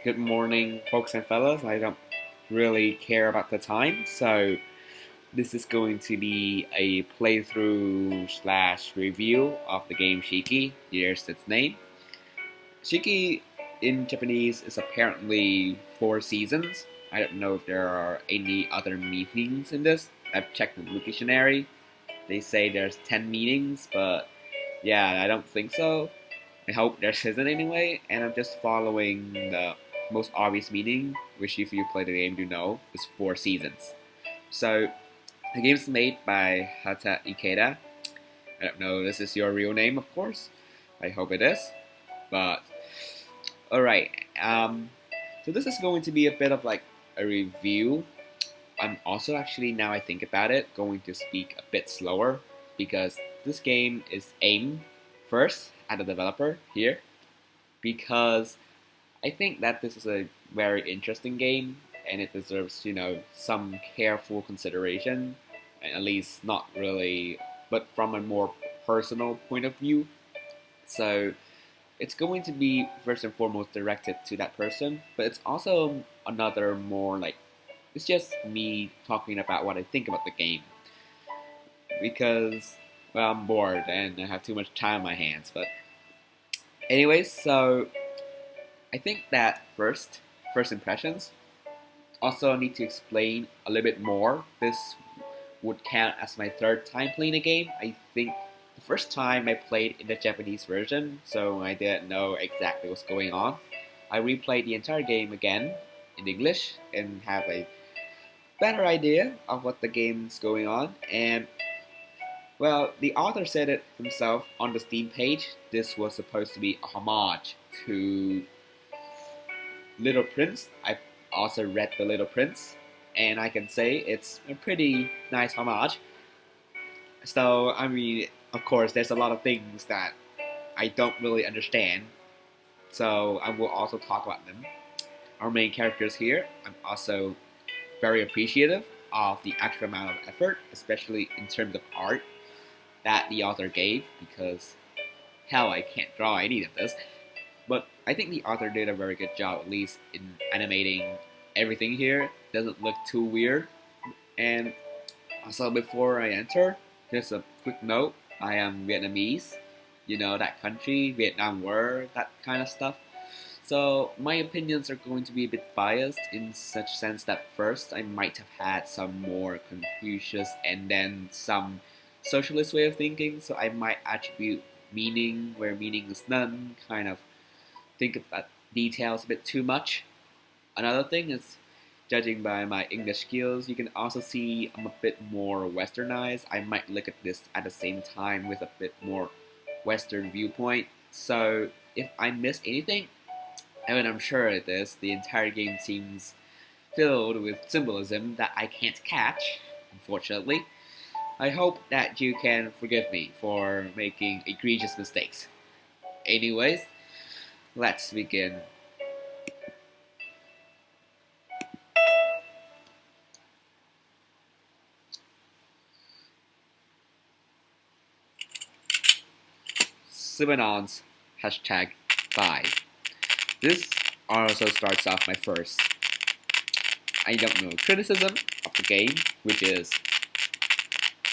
Good morning, folks and fellas. I don't really care about the time, so this is going to be a playthrough slash review of the game Shiki. Here's its name. Shiki in Japanese is apparently 4 seasons. I don't know if there are any other meanings in this. I've checked the dictionary. They say there's 10 meanings, but yeah, I don't think so. I hope there isn't anyway, and I'm just following the most obvious meaning, which if you play the game you know, is 4 seasons. So the game's made by Hata Ikeda. I don't know, this is your real name, of course. I hope it is. But alright, so this is going to be a bit of like a review. I'm also actually, now I think about it, going to speak a bit slower because this game is aimed first at the developer here, because I think that this is a very interesting game and it deserves, some careful consideration, at least not really, but from a more personal point of view. So it's going to be first and foremost directed to that person, but it's also another more like, it's just me talking about what I think about the game. Because, well, I'm bored and I have too much time on my hands. But, anyways, so I think that first impressions, also need to explain a little bit more. This would count as my third time playing a game. I think the first time I played in the Japanese version, so I didn't know exactly what's going on. I replayed the entire game again in English and have a better idea of what the game's going on. And well, the author said it himself on the Steam page. This was supposed to be a homage to Little Prince. I've also read The Little Prince, and I can say it's a pretty nice homage. So, I mean, of course, there's a lot of things that I don't really understand, so I will also talk about them. Our main characters here, I'm also very appreciative of the extra amount of effort, especially in terms of art, that the author gave, because hell, I can't draw any of this. But I think the author did a very good job, at least in animating everything here. Doesn't look too weird. And also, before I enter, just a quick note: I am Vietnamese. You know, that country, Vietnam War, that kind of stuff. So my opinions are going to be a bit biased in such sense that first I might have had some more Confucius and then some socialist way of thinking, so I might attribute meaning where meaning is none, kind of think about details a bit too much. Another thing is, judging by my English skills, you can also see I'm a bit more westernized. I might look at this at the same time with a bit more western viewpoint. So if I miss anything, and I'm sure it is, the entire game seems filled with symbolism that I can't catch, unfortunately. I hope that you can forgive me for making egregious mistakes. Anyways, let's begin. Simonons, hashtag 5. This also starts off my first, I don't know, criticism of the game, which is,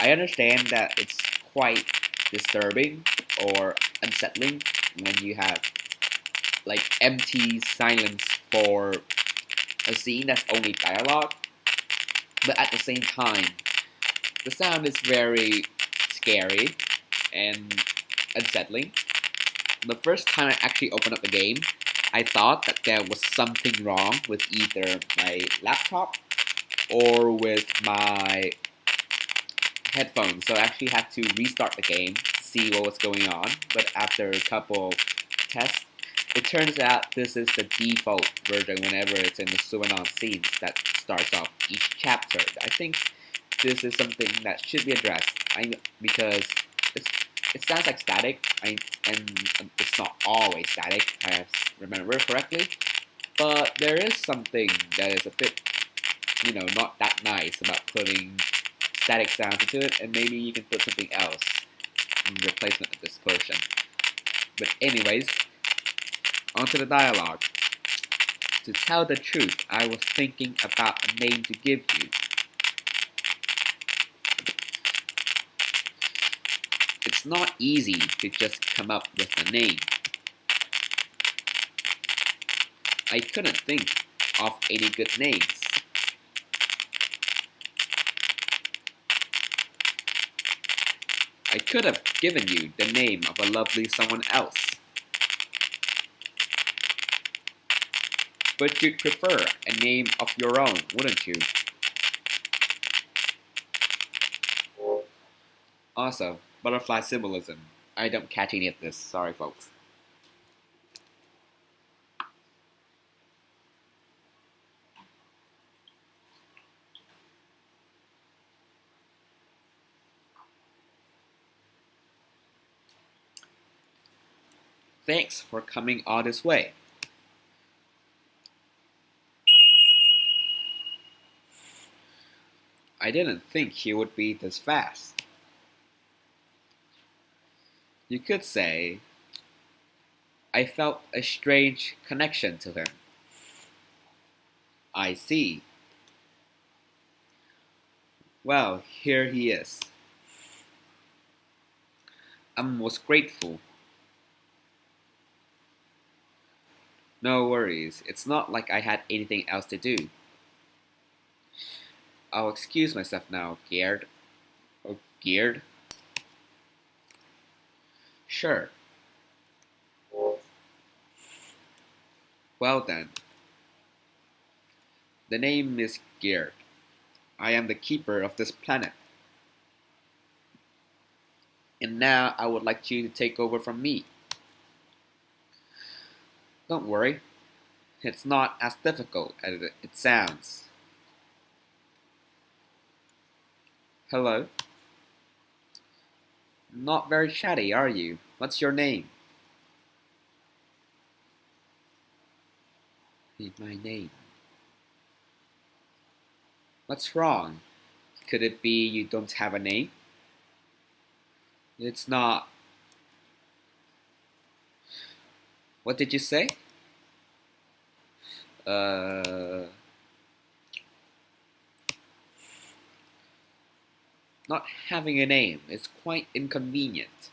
I understand that it's quite disturbing or unsettling when you have like empty silence for a scene that's only dialogue, but at the same time, the sound is very scary and unsettling. The first time I actually opened up the game, I thought that there was something wrong with either my laptop or with my headphones, so I actually had to restart the game to see what was going on. But after a couple tests, it turns out this is the default version whenever it's in the Suanon scenes that starts off each chapter. I think this is something that should be addressed, because it sounds like static, and it's not always static, if I remember correctly. But there is something that is a bit, not that nice about putting static sounds into it, and maybe you can put something else in replacement of this portion. But anyways, onto the dialogue. To tell the truth, I was thinking about a name to give you. It's not easy to just come up with a name. I couldn't think of any good names. I could have given you the name of a lovely someone else. But you'd prefer a name of your own, wouldn't you? Also, butterfly symbolism. I don't catch any of this, sorry folks. Thanks for coming all this way. I didn't think he would be this fast. You could say I felt a strange connection to him. I see. Well, here he is. I'm most grateful. No worries, it's not like I had anything else to do. I'll excuse myself now, Geared. Oh, Geared? Sure. Well then. The name is Geared. I am the keeper of this planet. And now I would like you to take over from me. Don't worry. It's not as difficult as it sounds. Hello? Not very chatty, are you? What's your name? My name. What's wrong? Could it be you don't have a name? It's not. What did you say? Not having a name is quite inconvenient.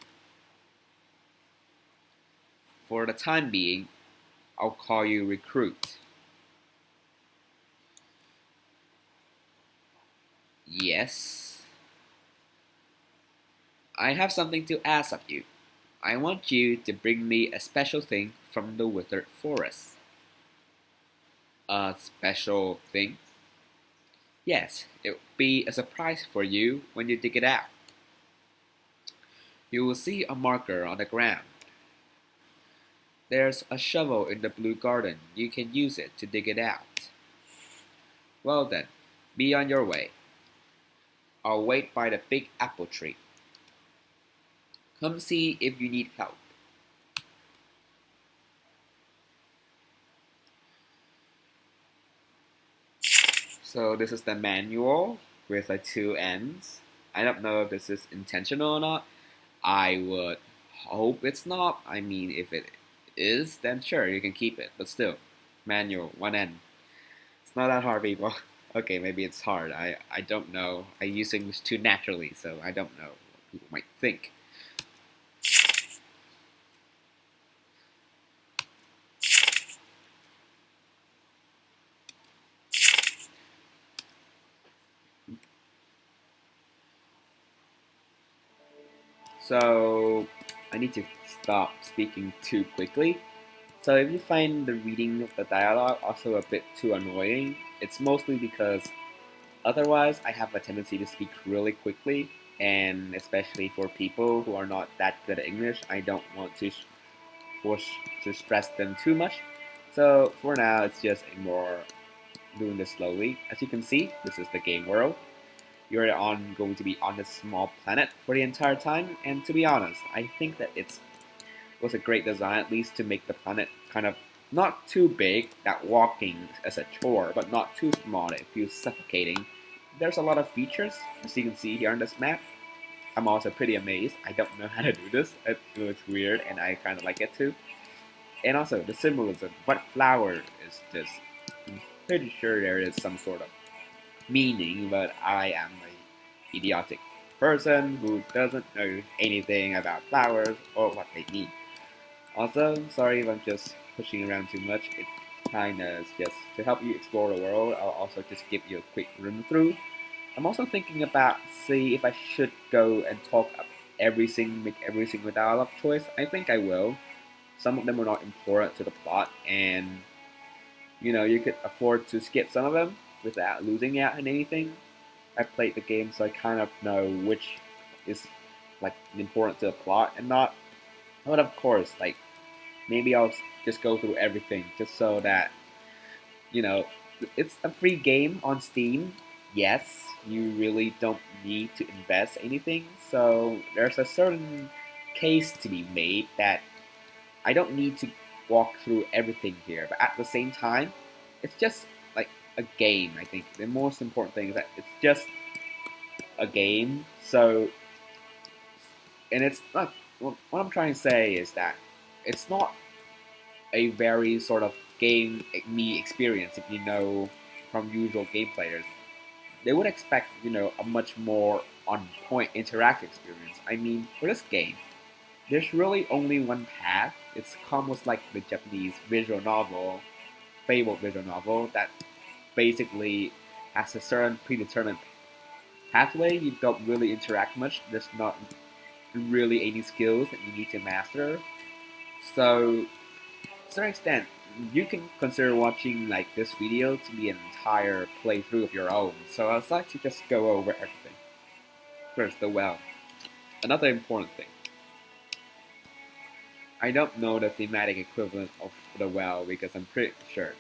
For the time being, I'll call you Recruit. Yes. I have something to ask of you. I want you to bring me a special thing from the withered forest. A special thing? Yes, it will be a surprise for you when you dig it out. You will see a marker on the ground. There's a shovel in the blue garden. You can use it to dig it out. Well then, be on your way. I'll wait by the big apple tree. Come see if you need help. So this is the manual with the two ends. I don't know if this is intentional or not. I would hope it's not. I mean, if it is, then sure, you can keep it. But still, manual, one end. It's not that hard, people. Okay, maybe it's hard. I don't know. I use English too naturally, so I don't know what people might think. So I need to stop speaking too quickly. So if you find the reading of the dialogue also a bit too annoying, it's mostly because otherwise I have a tendency to speak really quickly, and especially for people who are not that good at English, I don't want to force to stress them too much. So for now, it's just ignore doing this slowly. As you can see, this is the game world. You're going to be on this small planet for the entire time, and to be honest, I think that it was a great design, at least to make the planet kind of not too big that walking is a chore, but not too small that it feels suffocating. There's a lot of features, as you can see here on this map. I'm also pretty amazed. I don't know how to do this. It looks weird, and I kind of like it too. And also the symbolism. What flower is this? I'm pretty sure there is some sort of meaning, but I am a idiotic person who doesn't know anything about flowers or what they mean. Also, sorry if I'm just pushing around too much. It kinda is just to help you explore the world. I'll also just give you a quick run through. I'm also thinking about see if I should go and talk up make every single dialogue choice. I think I will. Some of them are not important to the plot, and you could afford to skip some of them without losing out on anything. I played the game, so I kind of know which is like important to the plot and not. But of course, like maybe I'll just go through everything just so that you know it's a free game on Steam. Yes, you really don't need to invest anything. So there's a certain case to be made that I don't need to walk through everything here, but at the same time, it's just like a game. I think the most important thing is that it's just a game. So, and it's not. What I'm trying to say is that it's not a very sort of game me experience. If you know from usual game players, they would expect a much more on point interactive experience. I mean, for this game, there's really only one path. It's almost like the Japanese visual novel, fabled visual novel, that basically has a certain predetermined pathway. You don't really interact much. There's not really any skills that you need to master. So, to a certain extent, you can consider watching like this video to be an entire playthrough of your own. So I'd like to just go over everything. First, the well. Another important thing. I don't know the thematic equivalent of the well because I'm pretty sure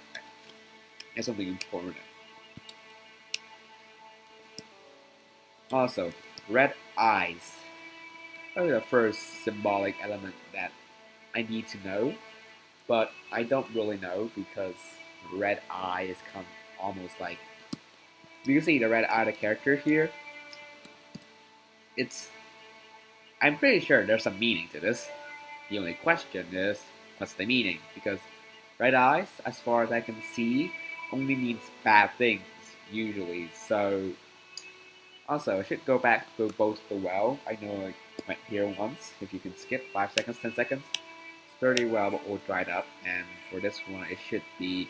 it's something important. Also, red eyes are the first symbolic element that I need to know, but I don't really know because red eye is come almost like you can see the red eye the character here. It's I'm pretty sure there's some meaning to this. The only question is what's the meaning? Because red eyes, as far as I can see, only means bad things usually. So also I should go back to both the well. I know I went here once. If you can skip 5 seconds, 10 seconds. Sturdy well but all dried up, and for this one it should be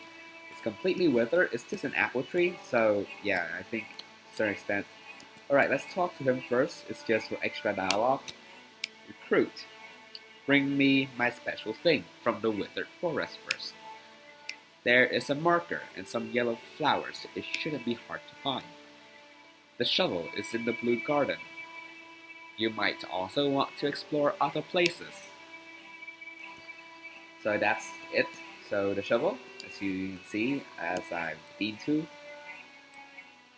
it's completely withered. It's just an apple tree, so yeah, I think to a certain extent. Alright, let's talk to him first. It's just for extra dialogue. Recruit. Bring me my special thing from the withered forest first. There is a marker and some yellow flowers. It shouldn't be hard to find. The shovel is in the blue garden. You might also want to explore other places. So that's it. So the shovel, as you can see, as I've been to,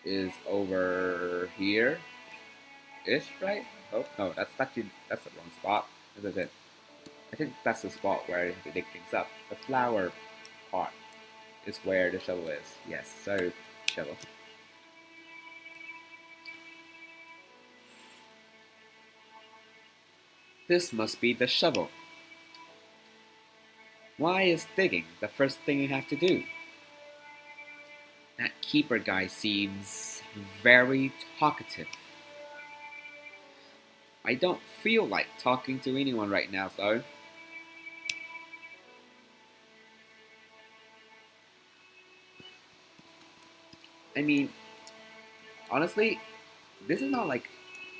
is over here. Ish, right? Oh no, that's actually that's the wrong spot. This is it. I think that's the spot where you have to dig things up. The flower part is where the shovel is. Yes, so shovel. This must be the shovel. Why is digging the first thing you have to do? That keeper guy seems very talkative. I don't feel like talking to anyone right now, though. I mean, honestly, this is not like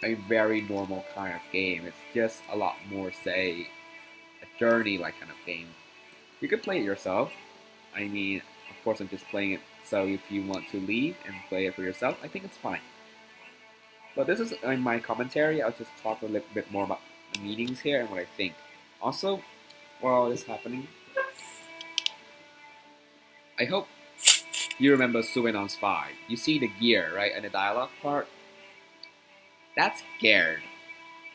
a very normal kind of game. It's just a lot more, say, a journey-like kind of game. You could play it yourself. I mean, of course, I'm just playing it, so if you want to leave and play it for yourself, I think it's fine. But this is in my commentary. I'll just talk a little bit more about the meanings here and what I think. Also, while this is happening, I hope you remember Suenon's 5. You see the gear, right, and the dialogue part? That's geared.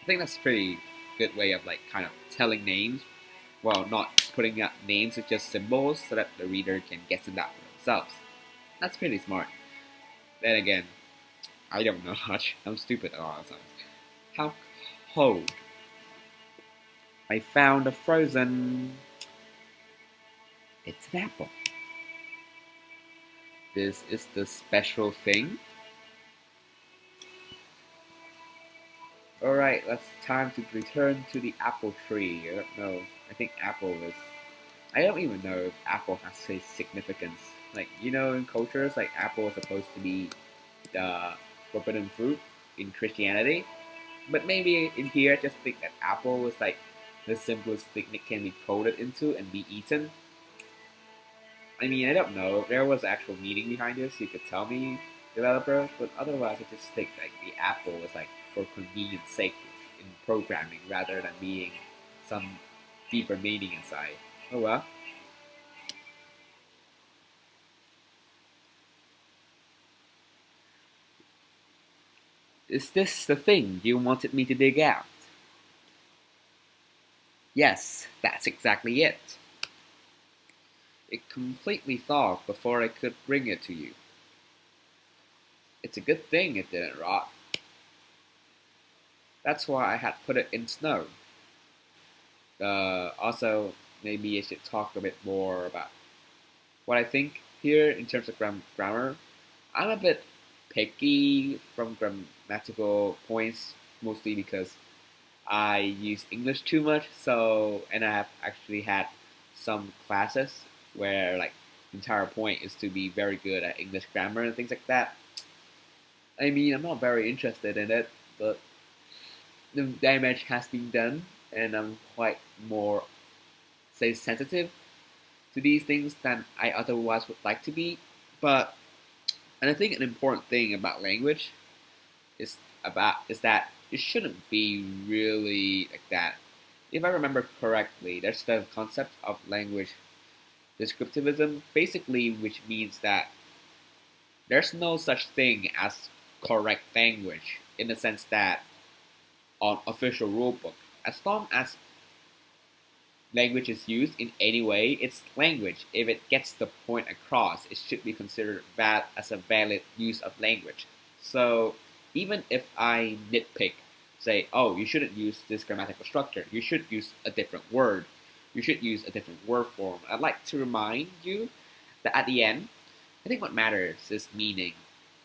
I think that's a pretty good way of like kind of telling names. Well, not putting out names, it's just symbols so that the reader can guess it out for themselves. That's pretty smart. Then again, I don't know much. I'm stupid a lot of times. How cold? I found a frozen It's an apple. This is the special thing. Alright, let's time to return to the apple tree. I don't know. I think apple is. I don't even know if apple has a significance. Like, in cultures, like apple is supposed to be the forbidden fruit in Christianity. But maybe in here, I just think that apple is like the simplest thing that can be coded into and be eaten. I mean, I don't know. If there was actual meaning behind this, you could tell me, developer. But otherwise, I just think like the apple is like for convenience sake in programming rather than being some deeper meaning inside. Oh well. Is this the thing you wanted me to dig out? Yes, that's exactly it. It completely thawed before I could bring it to you. It's a good thing it didn't rot. That's why I had put it in snow. Also, maybe I should talk a bit more about what I think here in terms of grammar. I'm a bit picky from grammatical points, mostly because I use English too much. So, and I have actually had some classes where like the entire point is to be very good at English grammar and things like that. I mean, I'm not very interested in it, but the damage has been done, and I'm quite more, say, sensitive to these things than I otherwise would like to be. But and I think an important thing about language is that it shouldn't be really like that. If I remember correctly, there's the concept of language descriptivism, basically, which means that there's no such thing as correct language in the sense that on official rulebook, as long as language is used in any way, it's language. If it gets the point across, it should be considered as a valid use of language. So even if I nitpick, say, oh, you shouldn't use this grammatical structure, you should use a different word, you should use a different word form, I'd like to remind you that at the end, I think what matters is meaning.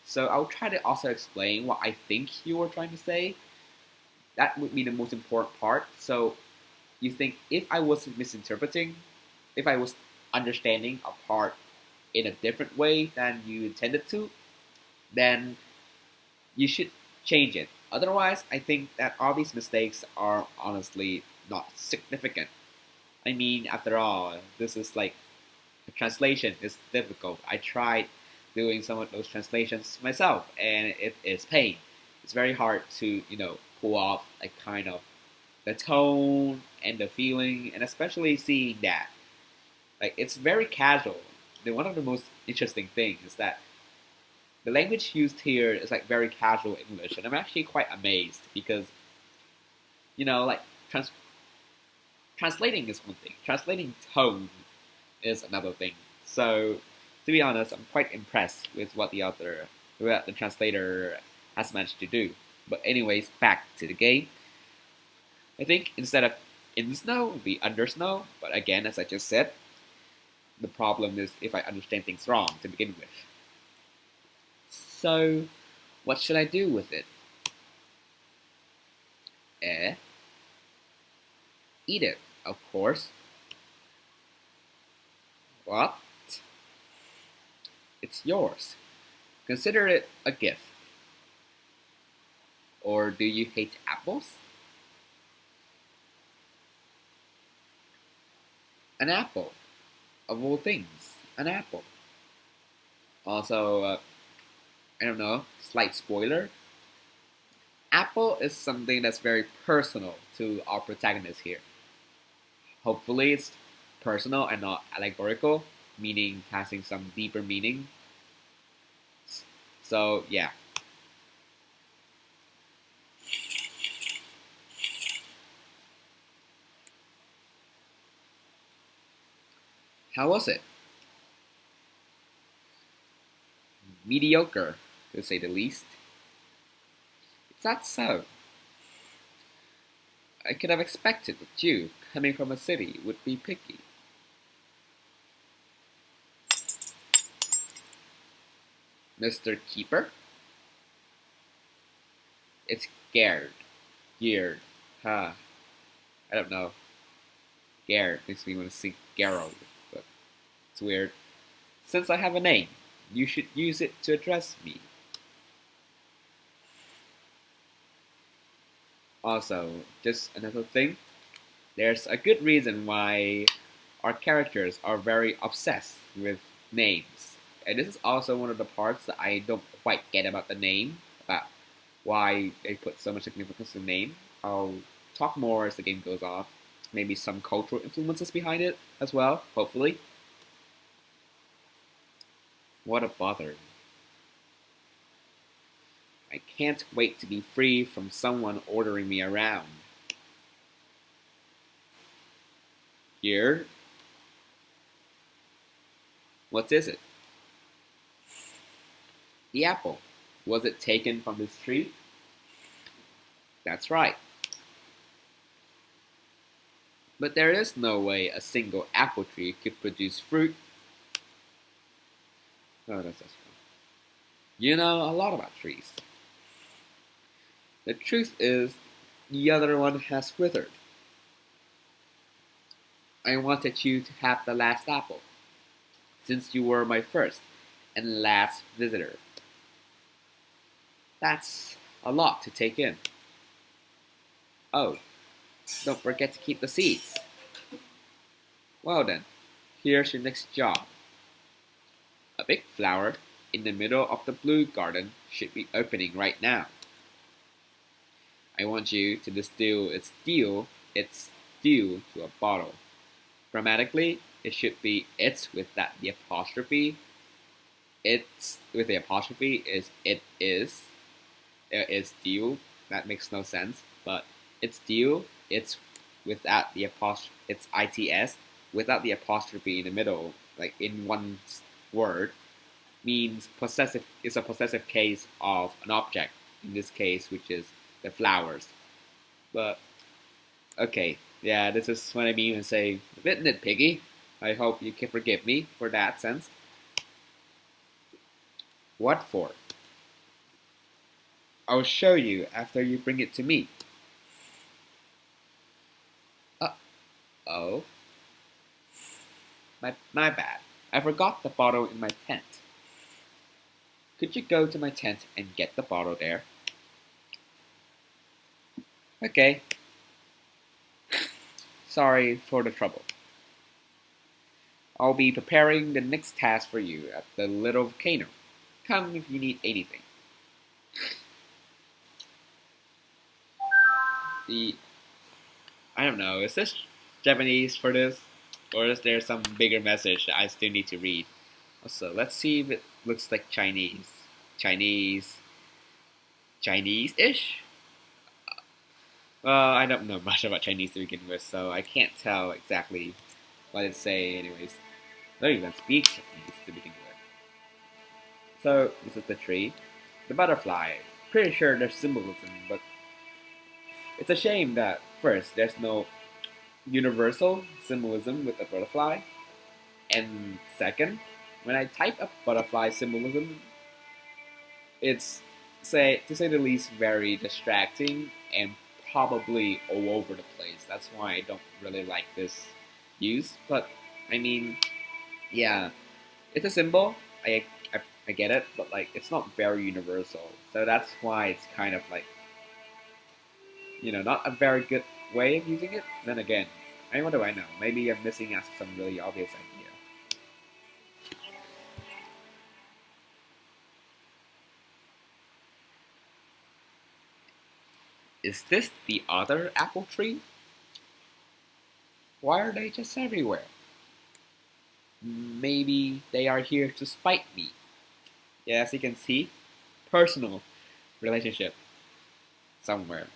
So I'll try to also explain what I think you were trying to say. That would be the most important part. So you think if I was misinterpreting, if I was understanding a part in a different way than you intended to, then you should change it. Otherwise, I think that all these mistakes are honestly not significant. I mean, after all, this is like the translation is difficult. I tried doing some of those translations myself, and it is pain. It's very hard to pull off like kind of the tone and the feeling, and especially seeing that like it's very casual. One of the most interesting things is that the language used here is like very casual English, and I'm actually quite amazed because like trans- translating is one thing, translating tone is another thing. So to be honest, I'm quite impressed with what the translator has managed to do. But anyways, back to the game. I think instead of in the snow, it'd be under snow. But again, as I just said, the problem is if I understand things wrong to begin with. So, what should I do with it? Eh? Eat it, of course. What? It's yours. Consider it a gift. Or do you hate apples? An apple, of all things, an apple. Also, I don't know, slight spoiler. Apple is something that's very personal to our protagonist here. Hopefully, it's personal and not allegorical, meaning passing some deeper meaning. So, yeah. How was it? Mediocre, to say the least. Is that so? I could have expected that you, coming from a city, would be picky. Mr. Keeper? It's scared. Geared. Huh. I don't know. Garrett makes me want to sing Gerald, but it's weird. Since I have a name, you should use it to address me. Also, just another thing, there's a good reason why our characters are very obsessed with names. And this is also one of the parts that I don't quite get about the name, about why they put so much significance in the name. I'll talk more as the game goes on. Maybe some cultural influences behind it as well, hopefully. What a bother. I can't wait to be free from someone ordering me around. Here? What is it? The apple. Was it taken from this tree? That's right. But there is no way a single apple tree could produce fruit. Oh, that's fun. You know a lot about trees. The truth is, the other one has withered. I wanted you to have the last apple, since you were my first and last visitor. That's a lot to take in. Oh, don't forget to keep the seeds. Well then, here's your next job. A big flower in the middle of the blue garden should be opening right now. I want you to distill its dew to a bottle. Grammatically, it should be it's with that the apostrophe. It's with the apostrophe is it is. There is dew. That makes no sense. But it's dew. It's without the apostrophe. It's its without the apostrophe in the middle, like in one word, means possessive. Is a possessive case of an object. In this case, which is the flowers. But okay, yeah, this is what I mean when I say a bit nitpicky. I hope you can forgive me for that sense. What for? I'll show you after you bring it to me. Oh, my bad. I forgot the bottle in my tent. Could you go to my tent and get the bottle there? Okay. Sorry for the trouble. I'll be preparing the next task for you at the little volcano. Come if you need anything. The I don't know, is this Japanese for this? Or is there some bigger message that I still need to read? Also, let's see if it looks like Chinese. Chinese-ish? Well, I don't know much about Chinese to begin with, so I can't tell exactly what it say anyways. I don't even speak Japanese to begin with. So, this is the tree. The butterfly. Pretty sure there's symbolism, but it's a shame that, first, there's no universal symbolism with a butterfly, and second, when I type up butterfly symbolism, it's, to say the least, very distracting and probably all over the place. That's why I don't really like this use. But I mean, yeah, it's a symbol. I get it, but like it's not very universal. So that's why it's kind of like, not a very good way of using it. Then again, what do I know? Maybe I'm missing out some really obvious idea. Is this the other apple tree? Why are they just everywhere? Maybe they are here to spite me. Yeah, as you can see, personal relationship somewhere.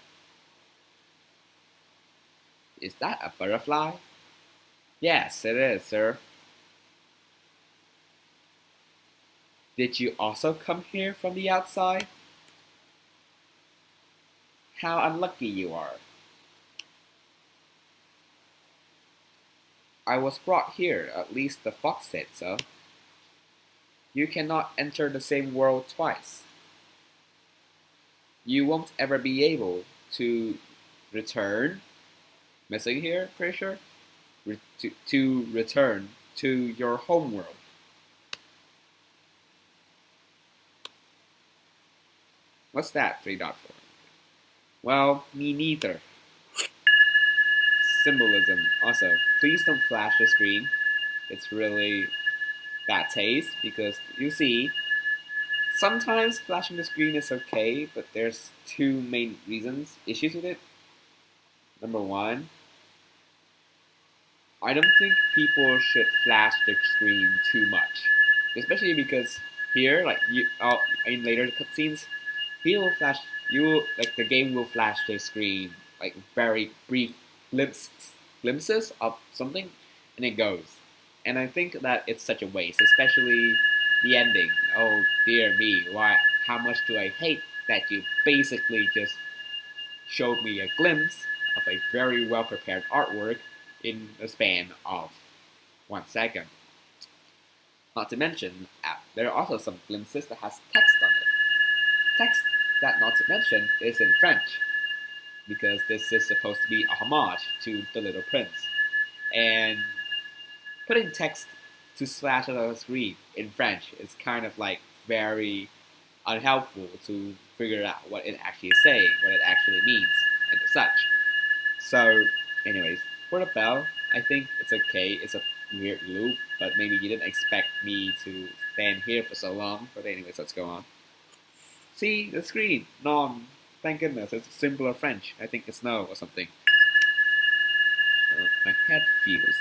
Is that a butterfly? Yes, it is, sir. Did you also come here from the outside? How unlucky you are. I was brought here, at least the fox said so. You cannot enter the same world twice. You won't ever be able to return. Missing here, pretty sure. To return to your home world. What's that 3 dot for? Well, me neither. Symbolism. Also, please don't flash the screen. It's really bad taste because you see, sometimes flashing the screen is okay, but there's two main issues with it. Number one, I don't think people should flash the screen too much, especially because here, like in later cutscenes, he will flash. You will like the game will flash the screen like very brief glimpses of something, and it goes. And I think that it's such a waste, especially the ending. Oh dear me, why? How much do I hate that you basically just showed me a glimpse of a very well prepared artwork in the span of 1 second. Not to mention, there are also some glimpses that has text on it. Text that, not to mention, is in French, because this is supposed to be a homage to The Little Prince. And putting text to slash on a screen in French is kind of like very unhelpful to figure out what it actually is saying, what it actually means, and such. So, anyways, for the bell, I think it's okay. It's a weird loop, but maybe you didn't expect me to stand here for so long. But anyways, let's go on. See the screen. Non. Thank goodness, it's simpler French. I think it's no or something. My head feels.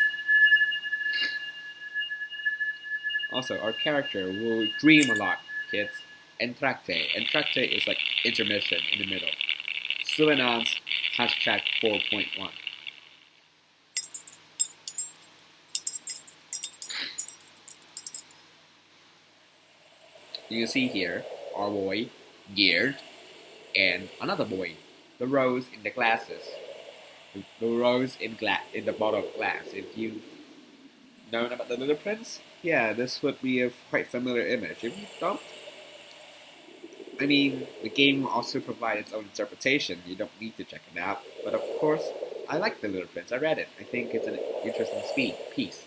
Also, our character will dream a lot, kids. Entracte. Entracte is like intermission in the middle. Souvenance, hashtag 4.1. You can see here, our boy, Geared, and another boy, the rose in the glasses. The rose in the bottle of glass. If you've known about the Little Prince, yeah, this would be a quite familiar image. If you don't, I mean, the game will also provide its own interpretation. You don't need to check it out. But of course, I like the Little Prince. I read it. I think it's an interesting piece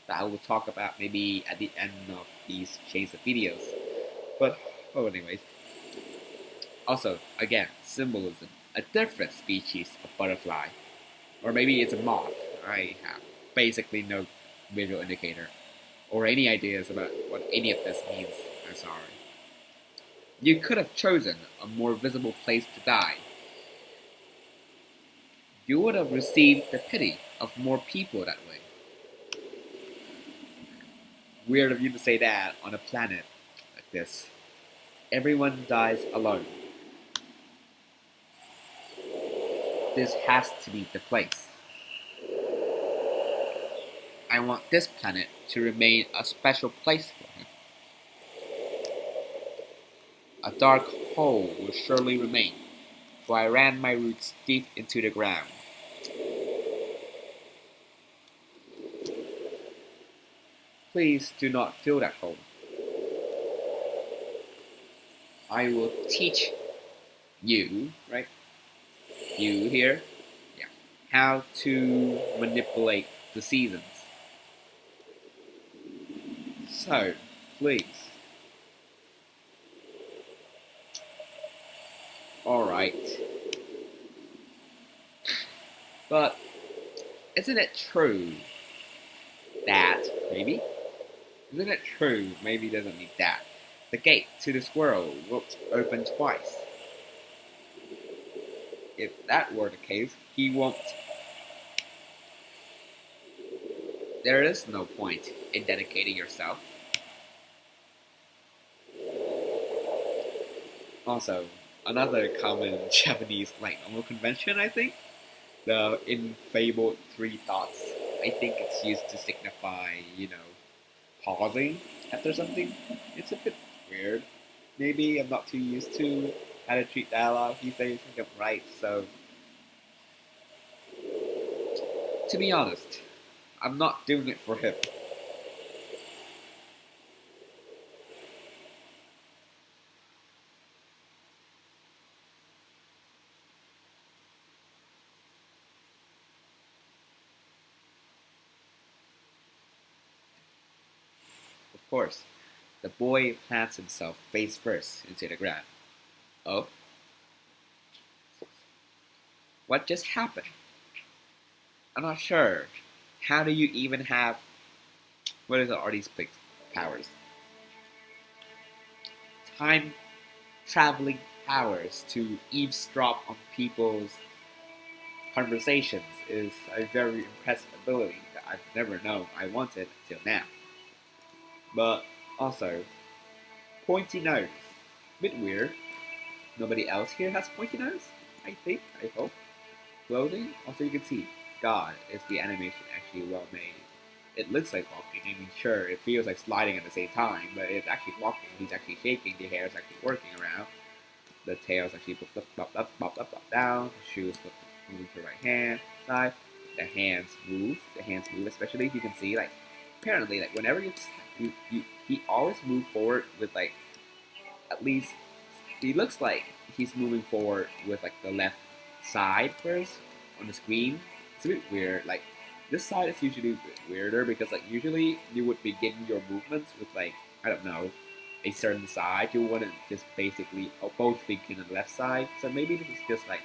that I will talk about maybe at the end of these chains of videos. But, oh, anyways. Also, again, symbolism. A different species of butterfly. Or maybe it's a moth. I have basically no visual indicator. Or any ideas about what any of this means. I'm sorry. You could have chosen a more visible place to die. You would have received the pity of more people that way. Weird of you to say that on a planet like this. Everyone dies alone. This has to be the place. I want this planet to remain a special place for him. A dark hole will surely remain, for I ran my roots deep into the ground. Please do not fill that hole. I will teach you, right? You here? Yeah. How to manipulate the seasons. So, please. Alright. But, isn't it true that, maybe? Isn't it true, maybe it doesn't mean that, the gate to this world won't open twice? If that were the case, he won't. There is no point in dedicating yourself. Also, another common Japanese like normal convention, I think, the infabled 3 dots. I think it's used to signify, pausing after something. It's a bit weird. Maybe I'm not too used to how to treat dialogue these days. I think I'm right, so to be honest, I'm not doing it for him. course, the boy plants himself face first into the ground. Oh, what just happened? I'm not sure. How do you even have what is it, are these powers? Time traveling powers to eavesdrop on people's conversations is a very impressive ability that I've never known I wanted until now. But also, pointy nose. Bit weird. Nobody else here has pointy nose? I think, I hope. Clothing? Also you can see, God, is the animation actually well made. It looks like walking, I mean sure, it feels like sliding at the same time, but it's actually walking, he's actually shaking, the hair is actually working around. The tail's actually bop up, bop up, bop down, the shoes move to the right hand side, the hands move, especially you can see like apparently like whenever he always move forward with like at least he looks like he's moving forward with like the left side first on the screen. It's a bit weird. Like this side is usually a bit weirder because like usually you would begin your movements with like I don't know a certain side. You wouldn't just basically both begin on the left side. So maybe this is just like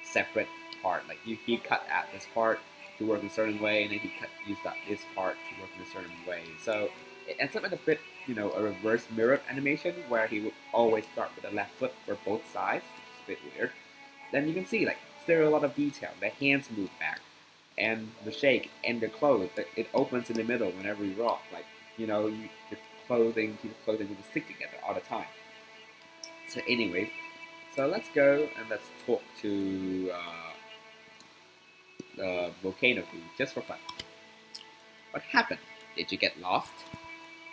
separate part. Like he cut out this part to work in a certain way, and then he used this part to work in a certain way. So it ends up in a bit, a reverse mirror animation where he would always start with the left foot for both sides, which is a bit weird. Then you can see like there are a lot of detail. The hands move back, and the shake, and the clothes. It opens in the middle whenever you rock. Like the clothing would stick together all the time. So anyways, so let's go and let's talk to the volcano dude just for fun. What happened? Did you get lost?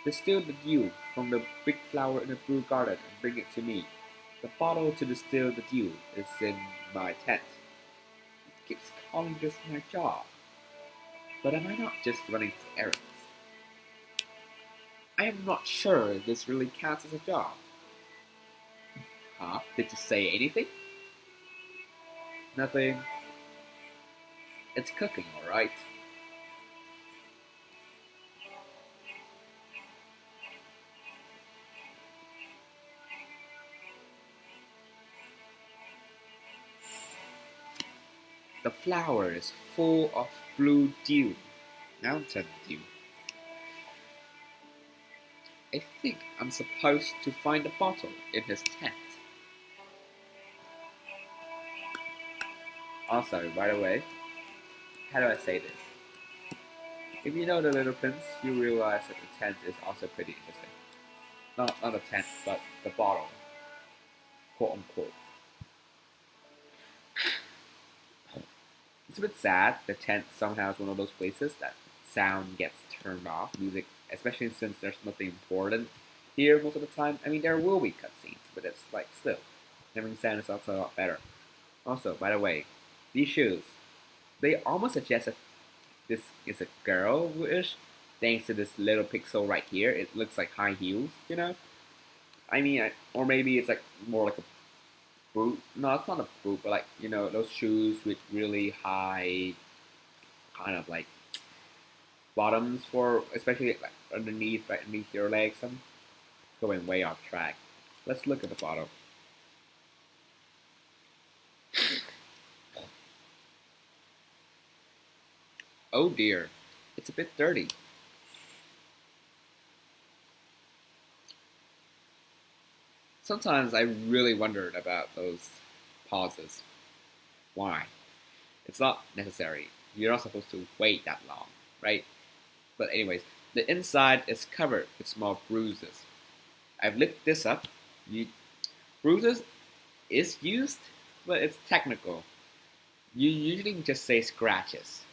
Distill the dew from the big flower in the blue garden and bring it to me. The bottle to distill the dew is in my tent. It keeps calling this my job. But am I not just running errands? I am not sure this really counts as a job. Huh? Did you say anything? Nothing. It's cooking, alright. The flower is full of blue dew, mountain dew. I think I'm supposed to find a bottle in his tent. Also, by the way, how do I say this? If you know the Little Prince, you realize that the tent is also pretty interesting. Not a tent, but the bottle, quote unquote. It's a bit sad. The tent somehow is one of those places that sound gets turned off. Music, especially since there's nothing important here most of the time. I mean, there will be cutscenes, but it's like still having sound is also a lot better. Also, by the way, these shoes, they almost suggest that this is a girl-ish, thanks to this little pixel right here. It looks like high heels. I mean, or maybe it's like more like a boot. No, it's not a boot, but like those shoes with really high, kind of like bottoms for, especially like underneath, right underneath your legs. I'm going way off track. Let's look at the bottom. Oh dear, it's a bit dirty. Sometimes I really wondered about those pauses. Why? It's not necessary. You're not supposed to wait that long, right? But anyways, the inside is covered with small bruises. I've looked this up. Bruises is used, but it's technical. You usually just say scratches.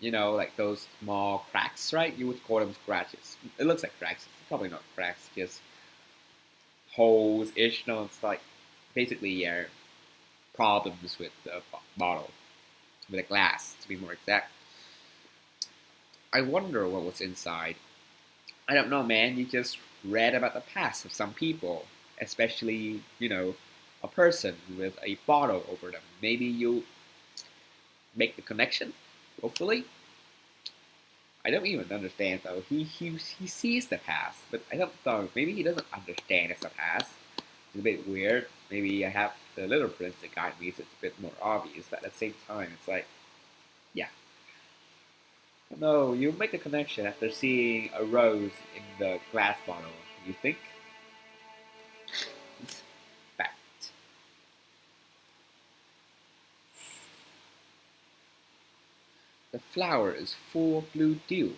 Like those small cracks, right? You would call them scratches. It looks like cracks. It's probably not cracks, just holes-ish. No, it's like basically problems with the bottle, with the glass, to be more exact. I wonder what was inside. I don't know, man. You just read about the past of some people, especially, a person with a bottle over them. Maybe you make the connection, hopefully. I don't even understand though. He sees the past, but I don't know. Maybe he doesn't understand it's the past. It's a bit weird. Maybe I have the Little Prince to guide me, so it's a bit more obvious. But at the same time, it's like, yeah. No, you make a connection after seeing a rose in the glass bottle. You think? Fact. The flower is full of blue dew.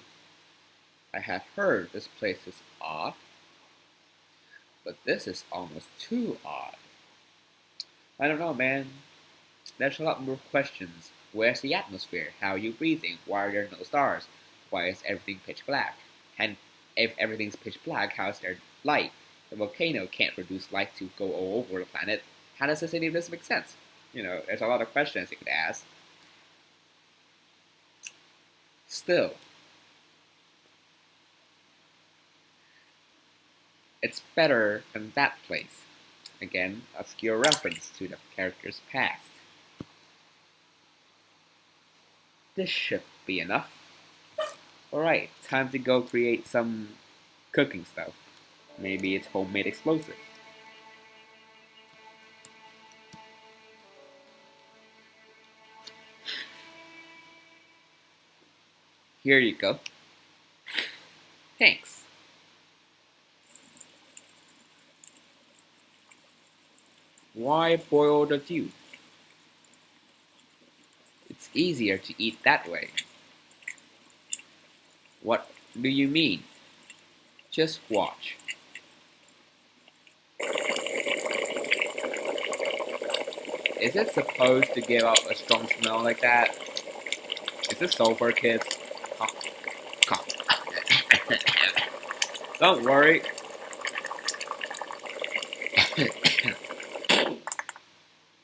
I have heard this place is odd, but this is almost too odd. I don't know, man. There's a lot more questions. Where's the atmosphere? How are you breathing? Why are there no stars? Why is everything pitch black? And if everything's pitch black, how is there light? The volcano can't produce light to go all over the planet. How does any of this make sense? There's a lot of questions you could ask. Still, it's better than that place. Again, obscure reference to the character's past. This should be enough. Alright, time to go create some cooking stuff. Maybe it's homemade explosive. Here you go. Thanks. Why boil the dew? It's easier to eat that way. What do you mean? Just watch. Is it supposed to give out a strong smell like that? Is this sulfur, kids? Cough, cough. Don't worry.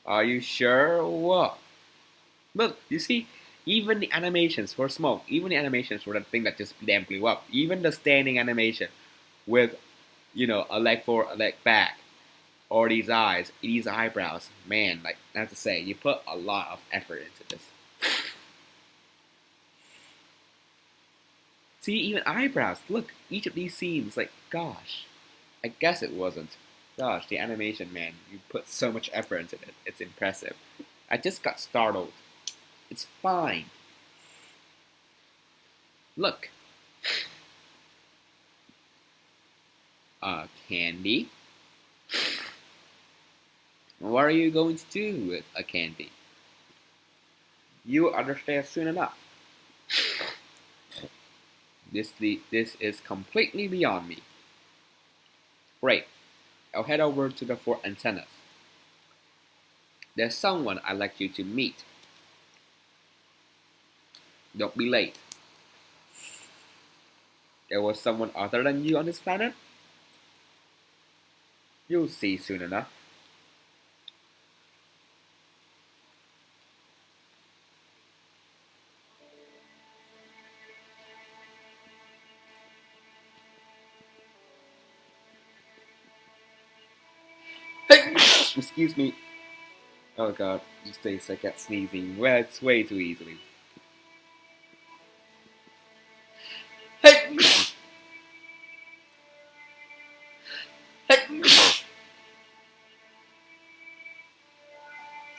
Are you sure? What? Look, you see, even the animations for smoke, even the animations for the thing that just damn blew up, even the standing animation with, a leg forward, a leg back, or these eyes, these eyebrows, man, like, I have to say, you put a lot of effort into this. See, even eyebrows, look, each of these scenes, like, gosh, I guess it wasn't. Gosh, the animation, man, you put so much effort into it, it's impressive. I just got startled. It's fine. Look. Candy? What are you going to do with a candy? You understand soon enough. This is completely beyond me. Great. I'll head over to the 4 antennas. There's someone I'd like you to meet. Don't be late. There was someone other than you on this planet? You'll see soon enough. Excuse me. Oh god, these days I get sneezing way too easily.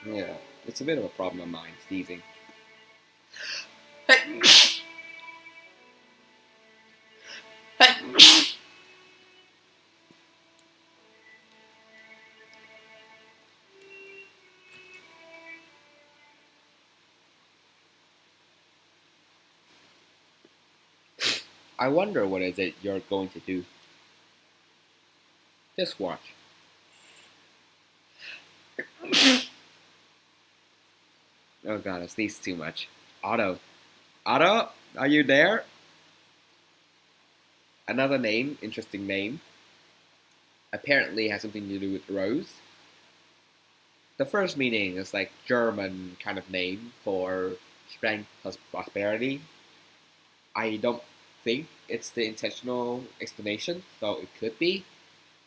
Yeah, it's a bit of a problem of mine, sneezing. I wonder what is it you're going to do. Just watch. Oh god, I sneezed too much. Otto. Otto, are you there? Another name, interesting name. Apparently has something to do with Rose. The first meaning is like German kind of name for strength plus prosperity. I don't think it's the intentional explanation, though it could be.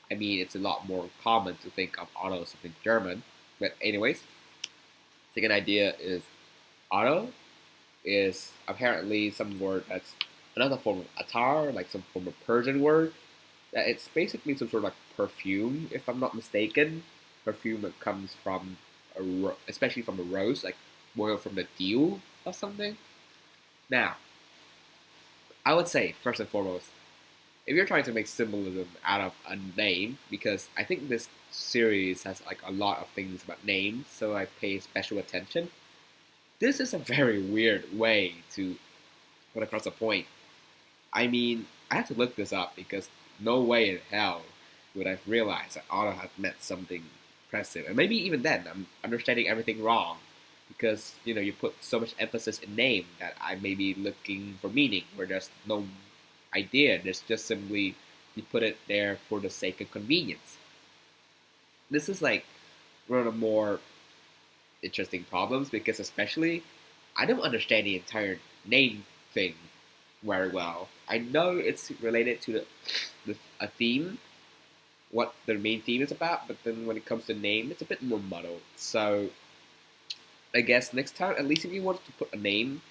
I mean, it's a lot more common to think of Otto as something German. But anyways, second idea is Otto is apparently some word that's another form of attar, like some form of Persian word. That it's basically some sort of like perfume, if I'm not mistaken. Perfume that comes from especially from a rose, like more from the dew or something. Now, I would say first and foremost, if you're trying to make symbolism out of a name, because I think this series has like a lot of things about names, so I pay special attention. This is a very weird way to put across a point. I mean, I had to look this up because no way in hell would I've realized that Otto had meant something impressive. And maybe even then, I'm understanding everything wrong because you put so much emphasis in name that I may be looking for meaning where there's no idea. There's just simply you put it there for the sake of convenience. This is like one of the more interesting problems because especially I don't understand the entire name thing very well. I know it's related to a theme, what the main theme is about, but then when it comes to name, it's a bit more muddled. So I guess next time, at least if you want to put a name,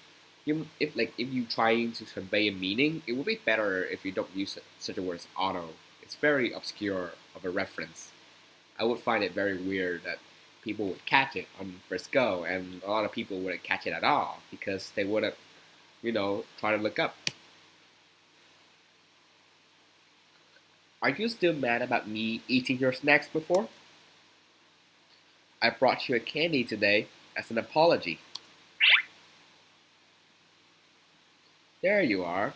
if you trying to convey a meaning, it would be better if you don't use such a word as auto. It's very obscure of a reference. I would find it very weird that people would catch it on first go, and a lot of people wouldn't catch it at all because they wouldn't, try to look up. Are you still mad about me eating your snacks before? I brought you a candy today as an apology. There you are.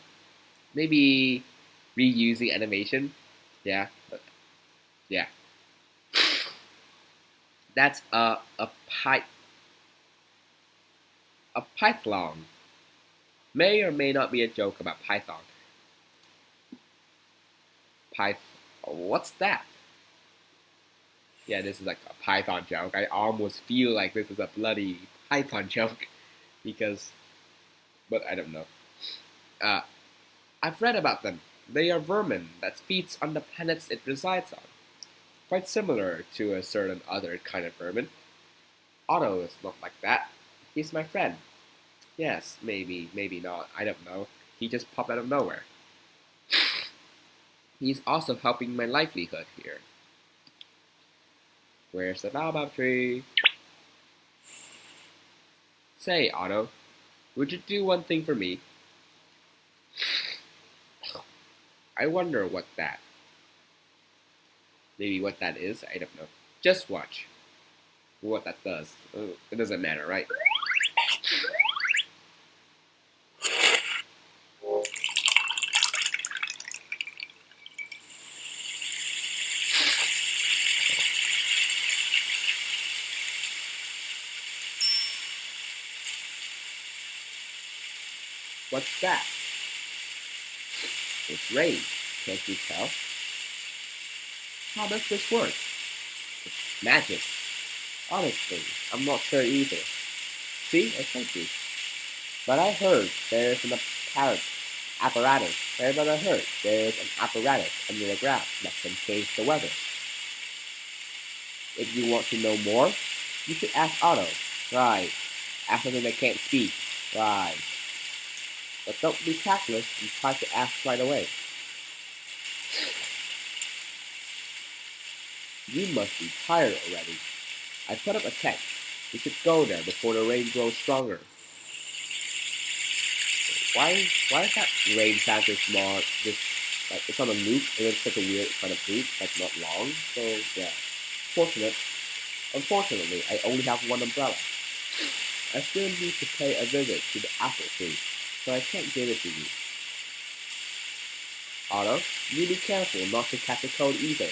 Maybe reusing animation. Yeah, but yeah. That's a python. May or may not be a joke about Python. Pyth. What's that? Yeah, this is like a Python joke. I almost feel like this is a bloody Python joke because, but I don't know. Uh, I've read about them. They are vermin that feeds on the planets it resides on. Quite similar to a certain other kind of vermin. Otto is not like that. He's my friend. Yes, maybe, maybe not. I don't know. He just popped out of nowhere. He's also helping my livelihood here. Where's the baobab tree? Say, Otto, would you do one thing for me? I wonder what that. Maybe what that is? I don't know. Just watch what that does. It doesn't matter, right? What's that? It's rain. Can't you tell? How does this work? It's magic. Honestly, I'm not sure either. See, I told you. But I heard there's an apparatus. But I heard there's an apparatus under the ground that can change the weather. If you want to know more, you should ask Otto. Right. Ask something that can't speak. Right. But don't be tactless and try to ask right away. You must be tired already. I put up a tent. We should go there before the rain grows stronger. Why is that rain sound so small? Just like it's on a loop and it's such a weird kind of loop, like not long. So yeah. Unfortunately, I only have one umbrella. I still need to pay a visit to the apple tree, so I can't give it to you. Otto, you be careful not to catch a cold either.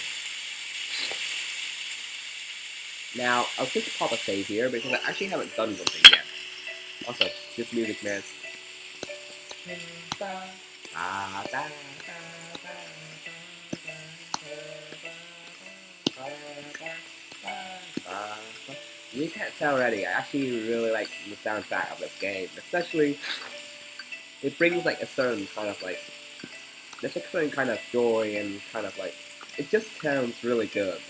Now, I'll just pop a save here because I actually haven't done one thing yet. Also, this music, man. You can't tell already, I actually really like the soundtrack of this game. Especially, it brings like a certain kind of like, there's a certain kind of joy and kind of like, it just sounds really good.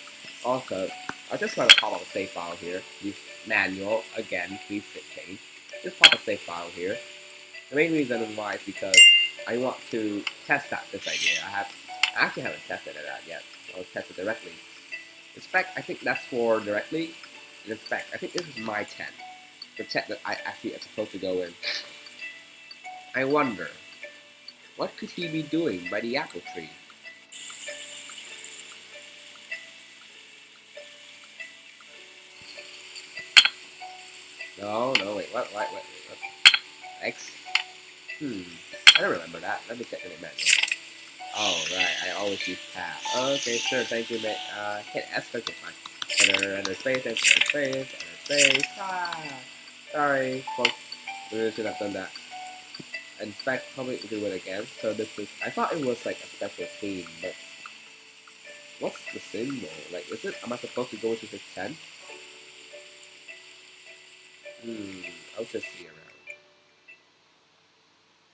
Also, I just want to pop up a save file here. Use manual again, please hit change. Just pop a save file here. The main reason why is because I want to test out this idea. I actually haven't tested it out yet. I'll test it directly. Inspect, I think that's for directly. Inspect, I think this is my tent. The tent that I actually am supposed to go in. I wonder, what could he be doing by the apple tree? No, no, wait, what? X? I don't remember that. Let me check in the menu. Oh, right, I always use tab. Okay, sure, thank you, mate. Hit S, okay, fine. Enter space, enter space, enter space. Sorry, folks. We really should have done that. Inspect, probably do it again. So this is, I thought it was like a special scene, but what's the symbol? Like, is it, am I supposed to go into this tent? I'll just see around.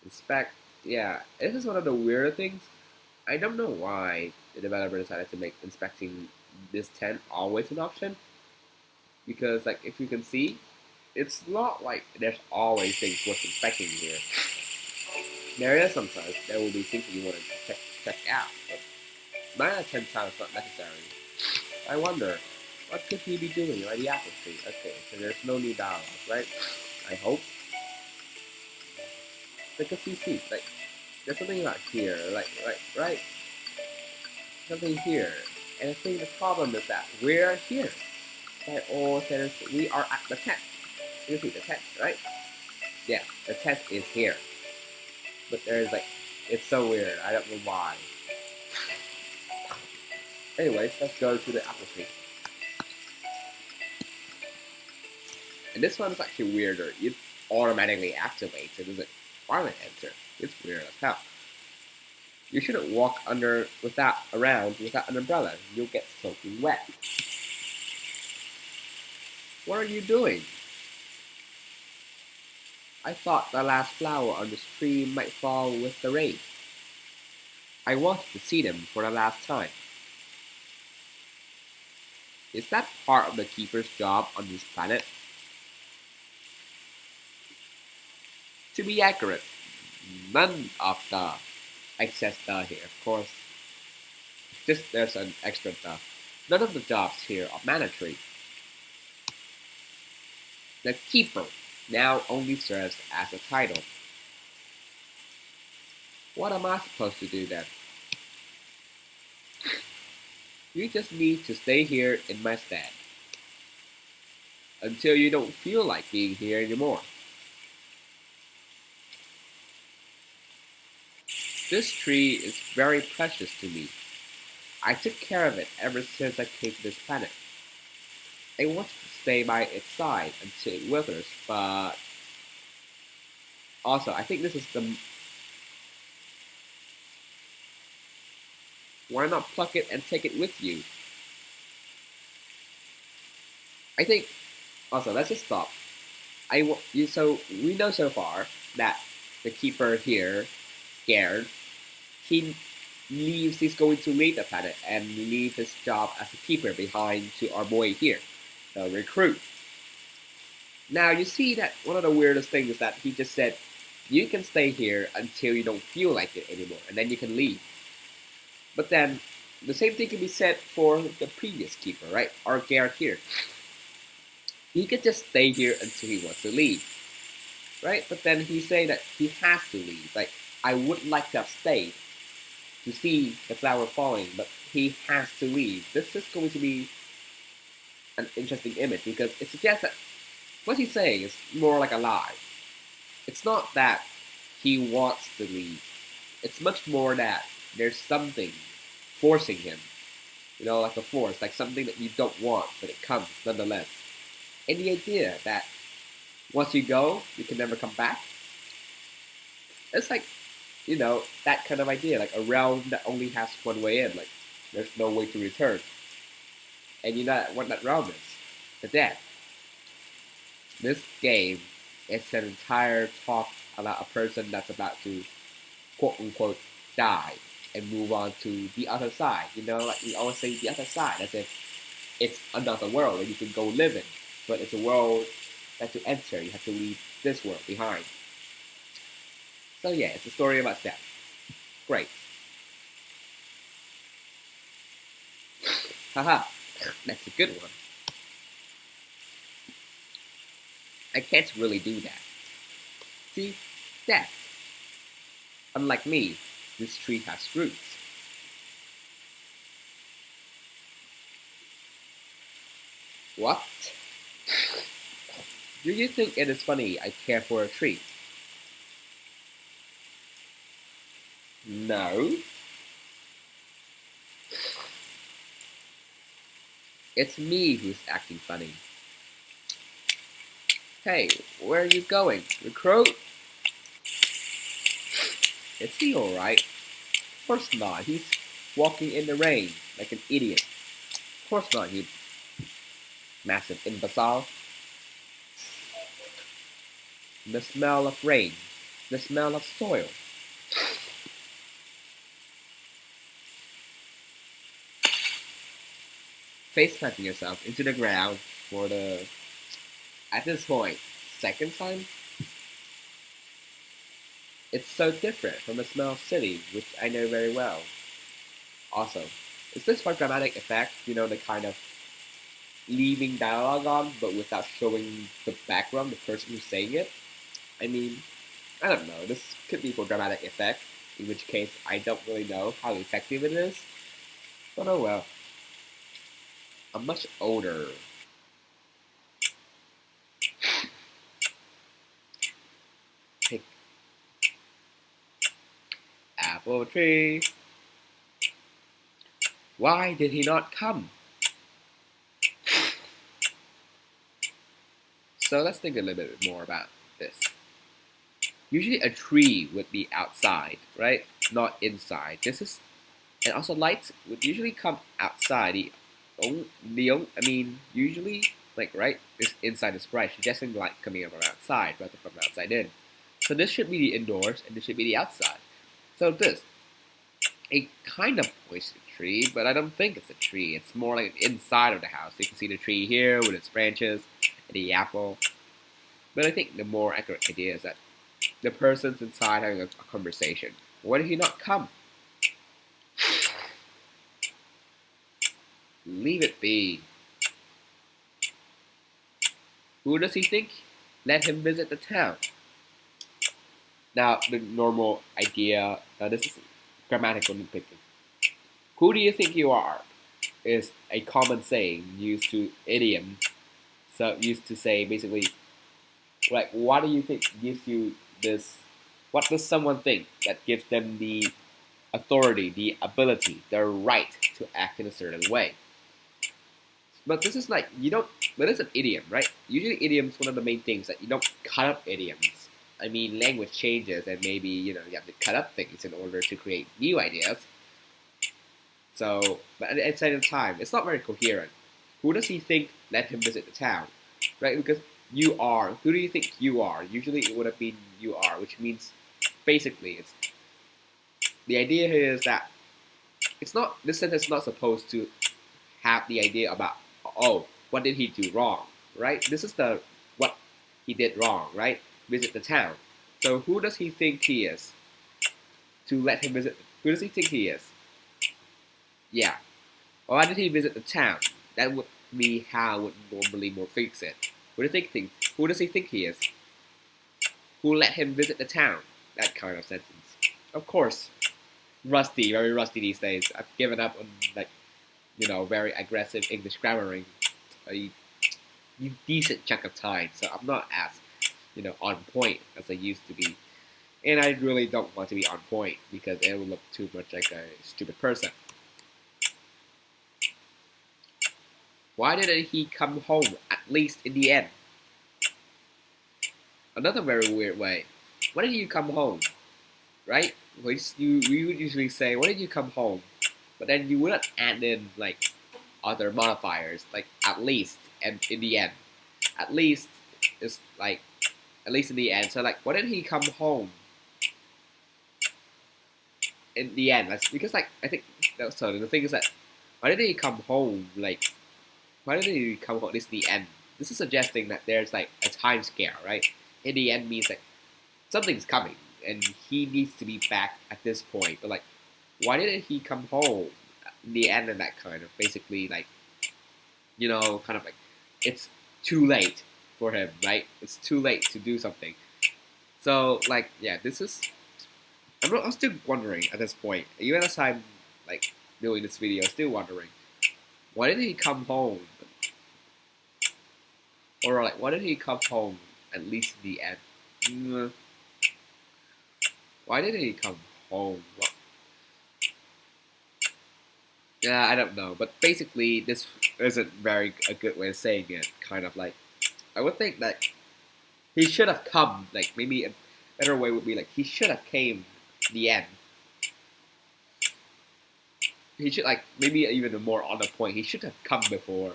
Inspect, yeah, this is one of the weirder things. I don't know why the developer decided to make inspecting this tent always an option. Because, like, if you can see, it's not like there's always things worth inspecting here. There is sometimes, there will be things that you want to check out, but 9 out of 10 times not necessary. I wonder, what could he be doing by the apple tree? Okay, so there's no new dialogue, right? I hope. Because you see, like, there's something about here, like, right? Something here. And I think the problem is that we're here. By all standards, we are at the tent. You see the tent, right? Yeah, the tent is here. But there's like, it's so weird. I don't know why. Anyways, let's go to the apple tree. And this one is actually weirder. It automatically activates. It doesn't finally enter. It's weird as hell. You shouldn't walk around without an umbrella. You'll get soaking wet. What are you doing? I thought the last flower on this tree might fall with the rain. I wanted to see them for the last time. Is that part of the keeper's job on this planet? To be accurate, none of the excess the here, of course. Just there's an extra the. None of the jobs here are mandatory. The keeper now only serves as a title. What am I supposed to do then? You just need to stay here in my stead until you don't feel like being here anymore. This tree is very precious to me. I took care of it ever since I came to this planet. I want to stay by its side until it withers, but also I think this is the why not pluck it and take it with you? I think also let's just stop. So we know so far that the keeper here, Gerd, he leaves. He's going to leave the planet and leave his job as a keeper behind to our boy here, the recruit. Now you see that one of the weirdest things is that he just said, "You can stay here until you don't feel like it anymore, and then you can leave." But then the same thing can be said for the previous keeper, right? Our Gerd here. He could just stay here until he wants to leave, right? But then he say that he has to leave. Like, I would like to have stayed to see the flower falling, but he has to leave. This is going to be an interesting image because it suggests that what he's saying is more like a lie. It's not that he wants to leave. It's much more that there's something forcing him. You know, like a force, like something that you don't want, but it comes nonetheless. And the idea that once you go, you can never come back. It's like, that kind of idea, like a realm that only has one way in, like there's no way to return. And you know what that realm is? The dead. This game is an entire talk about a person that's about to quote unquote die and move on to the other side. Like we always say the other side, as if it's another world that you can go live in. But it's a world that to enter, you have to leave this world behind. So yeah, it's a story about death. Great. Haha, that's a good one. I can't really do that. See, death. Unlike me, this tree has roots. What? Do you think it is funny I care for a tree? No. It's me who's acting funny. Hey, where are you going? Recruit? Is he alright? Of course not. He's walking in the rain like an idiot. Of course not, you massive imbecile. The smell of rain. The smell of soil. Face planting yourself into the ground for the, at this point, second time? It's so different from the smell of city, which I know very well. Also, is this for dramatic effect? You know, the kind of leaving dialogue on, but without showing the background, the person who's saying it? I mean, I don't know. This could be for dramatic effect, in which case I don't really know how effective it is. But oh well. I'm much older. Pick apple tree. Why did he not come? So let's think a little bit more about this. Usually a tree would be outside, right? Not inside. This is, and also lights would usually come outside. I mean, usually, like, right? This inside is bright, suggesting the light coming from outside rather from outside in. So this should be the indoors, and this should be the outside. So this, a kind of poison tree, but I don't think it's a tree. It's more like inside of the house. You can see the tree here with its branches, and the apple. But I think the more accurate idea is that the person's inside having a conversation. Why did he not come? Leave it be. Who does he think? Let him visit the town. Now, the normal idea, this is grammatical nitpicking. Who do you think you are? Is a common saying used to idiom. So used to say basically, like, what do you think gives you this? What does someone think that gives them the authority, the ability, the right to act in a certain way? But this is like, you don't, but it's an idiom, right? Usually idioms, one of the main things that you don't cut up idioms. I mean, language changes and maybe, you know, you have to cut up things in order to create new ideas. So, but at the same time, it's not very coherent. Who does he think let him visit the town? Right? Because you are, who do you think you are? Usually it would have been you are, which means basically it's, the idea here is that it's not, this sentence is not supposed to have the idea about, oh, what did he do wrong, right? This is the, what he did wrong, right? Visit the town. So who does he think he is? To let him visit, who does he think he is? Yeah. Why did he visit the town? That would be how would normally more fix it. Who does he think he is? Who let him visit the town? That kind of sentence. Of course, rusty, very rusty these days. I've given up on, like, you know, very aggressive English grammaring a decent chunk of time, so I'm not as, you know, on point as I used to be. And I really don't want to be on point because it would look too much like a stupid person. Why didn't he come home at least in the end? Another very weird way. Why did you come home? Right? We would usually say, why did you come home? But then you wouldn't add in, like, other modifiers, like at least and in the end. At least is like, at least in the end. So like, why did he come home in the end? That's because, like, I think, no, so the thing is that, why did he come home, like, why did he come home, this is the end? This is suggesting that there's like a time scale, right? In the end means like something's coming, and he needs to be back at this point. But like, why didn't he come home in the end of that kind of basically like, kind of like it's too late for him, right? It's too late to do something. So like, yeah, this is. I'm still wondering at this point, even as I'm like doing this video, still wondering why didn't he come home, or like why didn't he come home at least in the end? Why didn't he come home? Well, yeah, I don't know, but basically this isn't very a good way of saying it. Kind of like I would think that he should have come. Like maybe a better way would be like he should have came in the end. He should like maybe even more on the point. He should have come before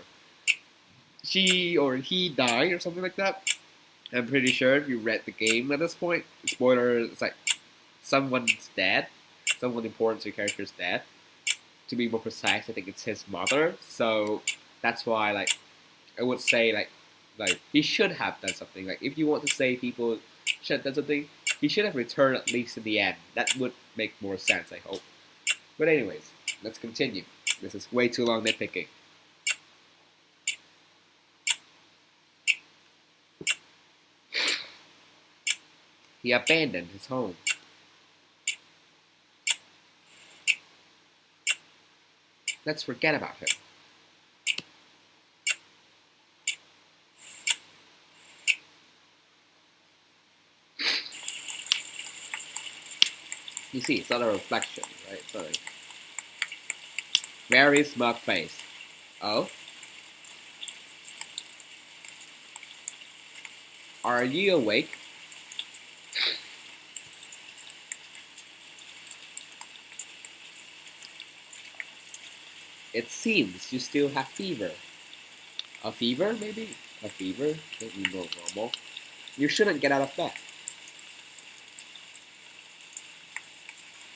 she or he died or something like that. I'm pretty sure if you read the game at this point, spoiler, it's like someone's dead, someone important to the character's dead. To be more precise, I think it's his mother. So that's why like I would say like he should have done something. Like if you want to say people should have done something, he should have returned at least in the end. That would make more sense, I hope. But anyways, let's continue. This is way too long nitpicking. He abandoned his home. Let's forget about him. You see, it's not a reflection, right? It's not a very smug face. Oh? Are you awake? It seems you still have fever. A fever, maybe? A fever? Maybe more normal. You shouldn't get out of bed.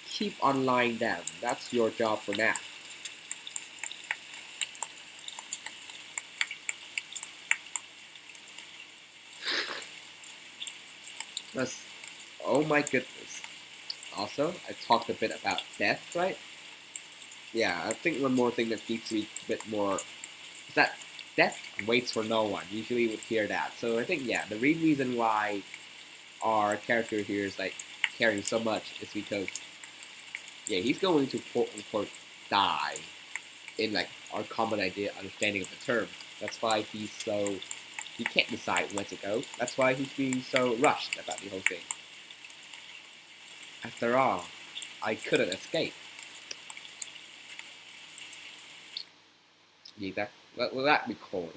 Keep on lying down. That's your job for now. That's, oh my goodness. Also, I talked a bit about death, right? Yeah, I think one more thing that needs to be a bit more is that death waits for no one. Usually we would hear that. So I think, yeah, the real reason why our character here is like caring so much is because, yeah, he's going to quote unquote die in like our common idea understanding of the term. That's why he can't decide when to go. That's why he's being so rushed about the whole thing. After all, I couldn't escape. Gì ta? What will that be called?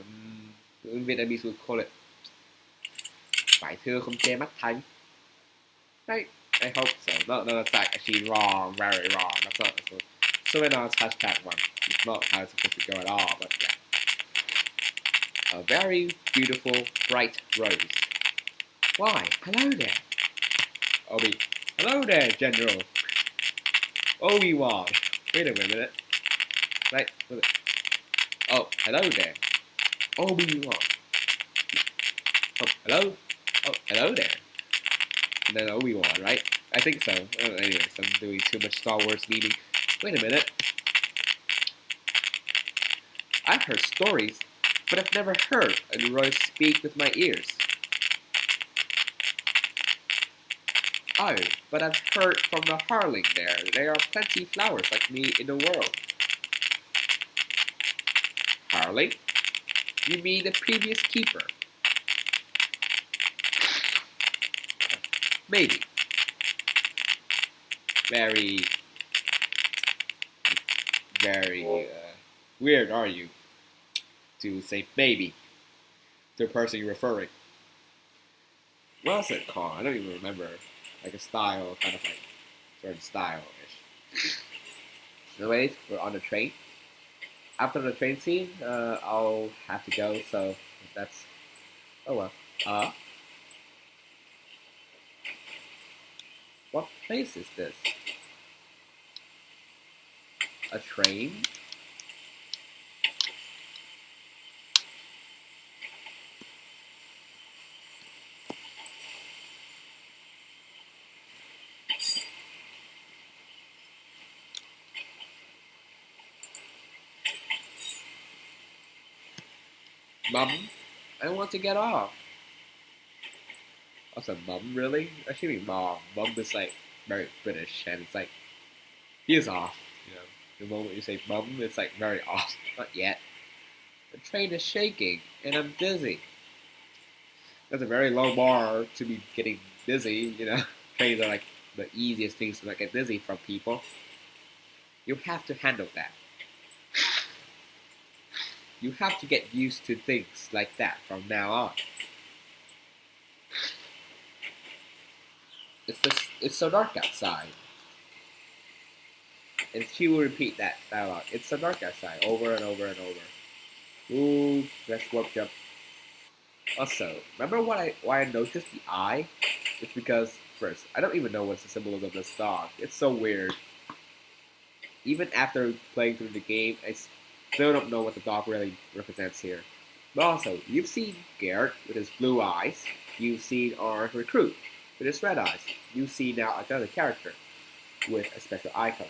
In Vietnamese would call it vải thưa không che mắt thánh. Right? I hope so. No, that's actually wrong. Very wrong. That's not. So we're not hashtag one. It's not how it's supposed to go at all. But yeah, a very beautiful, bright rose. Why? Hello there, Obi. Hello there, General. Obi-Wan. Wait a minute. Right? Oh, hello there. Obi-Wan. Oh, hello? Oh, hello there. And then Obi-Wan, right? I think so. Anyways, I'm doing too much Star Wars meaning. Wait a minute. I've heard stories, but I've never heard a Roy speak with my ears. Oh, but I've heard from the Harling there. There are plenty flowers like me in the world. Harling? You mean the previous keeper? Maybe. Very, very weird, are you? To say maybe to the person you're referring. What's it called? I don't even remember. Like a style, kind of like certain style-ish. Anyways, we're on the train. After the train scene, I'll have to go, so that's... Oh well. What place is this? A train? Mum, I want to get off. Also, mum, really? Actually, mom. Mum is like very British, and it's like he is off. You know, the moment you say mum, it's like very off. Not yet. The train is shaking, and I'm dizzy. That's a very low bar to be getting dizzy. You know, trains are like the easiest things to like get dizzy from people. You have to handle that. You have to get used to things like that from now on. It's so dark outside. And she will repeat that dialogue. It's so dark outside, over and over and over. Ooh, let's warp jump. Also, remember why I noticed the eye? It's because first, I don't even know what's the symbolism of this dog. It's so weird. Even after playing through the game, I still don't know what the dog really represents here. But also, you've seen Garrett with his blue eyes. You've seen our recruit with his red eyes. You see now another character with a special eye color.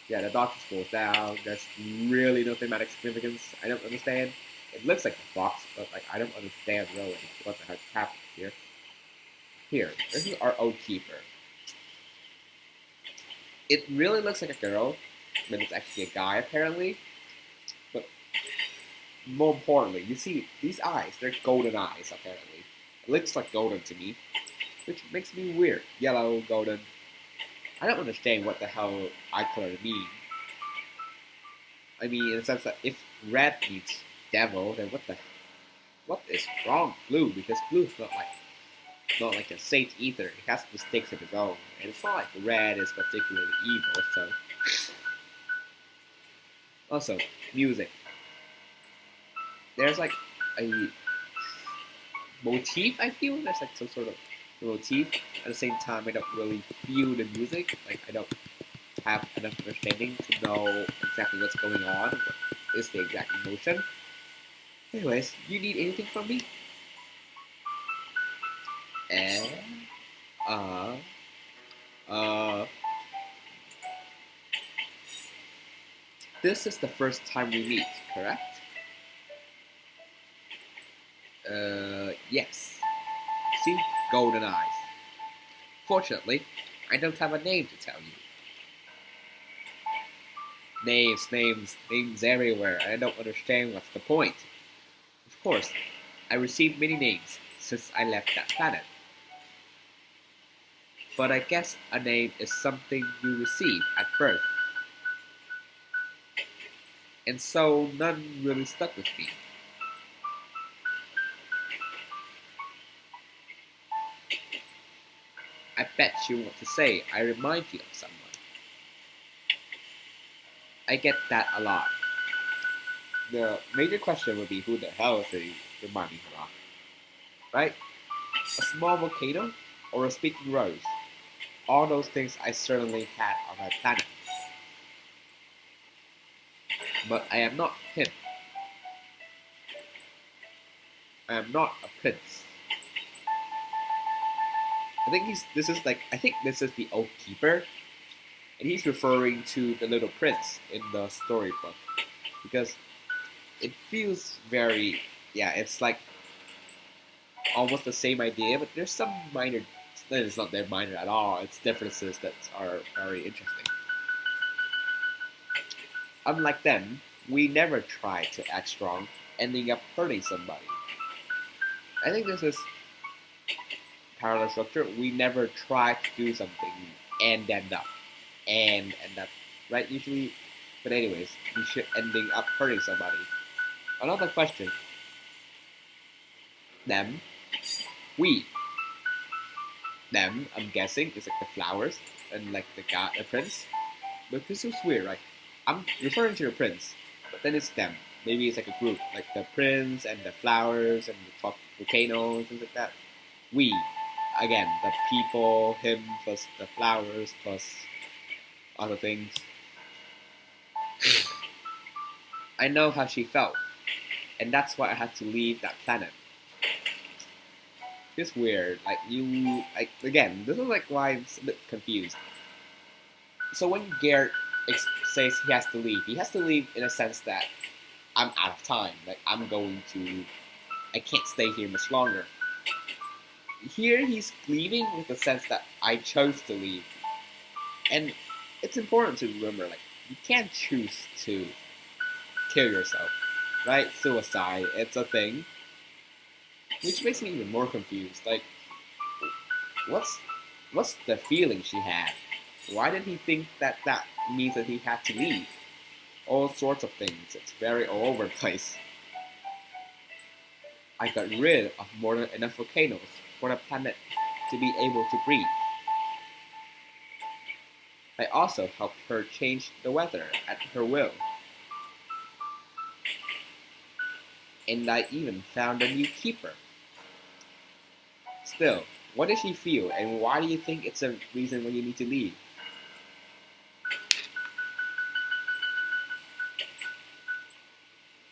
Yeah, the dog just falls down. There's really no thematic significance. I don't understand. It looks like a fox, but like I don't understand really what the heck happened here. Here, this is our old keeper. It really looks like a girl, but it's actually a guy apparently. But more importantly, you see these eyes, they're golden eyes apparently. It looks like golden to me, which makes me weird. Yellow, golden. I don't understand what the hell eye color mean. I mean, in the sense that if red means devil, then what is wrong with blue? Because blue is not like a saint either. It has mistakes of its own, and it's not like red is particularly evil. So, also music. There's like a motif. I feel there's like some sort of motif. At the same time, I don't really feel the music. Like I don't have enough understanding to know exactly what's going on. What is the exact emotion? Anyways, you need anything from me? And uh uh this is the first time we meet, correct? Yes. See? Golden eyes. Fortunately, I don't have a name to tell you. Names everywhere. I don't understand what's the point. Of course, I received many names since I left that planet. But I guess a name is something you receive at birth. And so none really stuck with me. I bet you want to say I remind you of someone. I get that a lot. The major question would be who the hell is he reminding her of? Right? A small volcano or a speaking rose? All those things I certainly had on my planet. But I am not him. I am not a prince. I think this is the old keeper, and he's referring to the little prince in the storybook because it feels very, yeah, it's like almost the same idea, but there's some minor. It's not that minor at all. It's differences that are very interesting. Unlike them, we never try to act strong, ending up hurting somebody. I think this is parallel structure. We never try to do something and end up, right? Usually, but anyways, we should ending up hurting somebody. Another question. Them, we, them. I'm guessing is like the flowers and like the guy, the prince. But this is weird, right? I'm referring to the prince, but then it's them. Maybe it's like a group, like the prince and the flowers and the top volcano and things like that. We, again, the people, him plus the flowers plus other things. I know how she felt, and that's why I had to leave that planet. It's weird. Like you, like again, this is like why I'm a bit confused. So when Garrett says he has to leave in a sense that I'm out of time. Like I'm going to I can't stay here much longer. Here he's leaving with the sense that I chose to leave. And it's important to remember, like, you can't choose to kill yourself, right? Suicide, it's a thing. Which makes me even more confused. Like, what's what's the feeling she had? Why did he think that that means that he had to leave? All sorts of things. It's very all over the place. I got rid of more than enough volcanoes for the planet to be able to breathe. I also helped her change the weather at her will. And I even found a new keeper. Still, what does she feel, and why do you think it's a reason why you need to leave?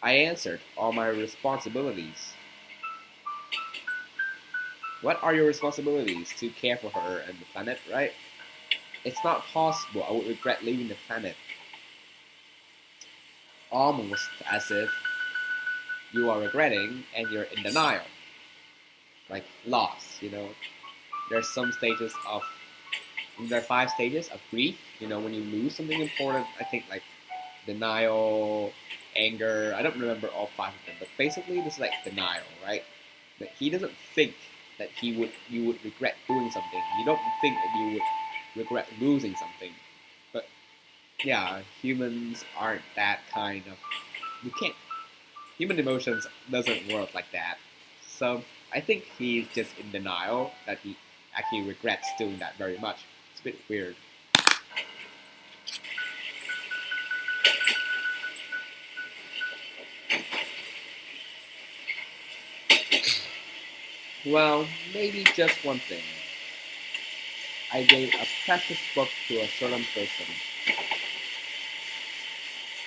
I answered all my responsibilities. What are your responsibilities? To care for her and the planet, right? It's not possible I would regret leaving the planet. Almost as if you are regretting and you're in denial. Like loss, you know. There's some stages of there are 5 stages of grief. You know, when you lose something important, I think like denial, anger. I don't remember all 5 of them, but basically this is like denial, right? That he doesn't think that you would regret doing something. You don't think that you would regret losing something. But yeah, humans aren't that kind of. You can't. Human emotions doesn't work like that. So I think he's just in denial that he actually regrets doing that very much. It's a bit weird. Well, maybe just one thing. I gave a precious book to a certain person.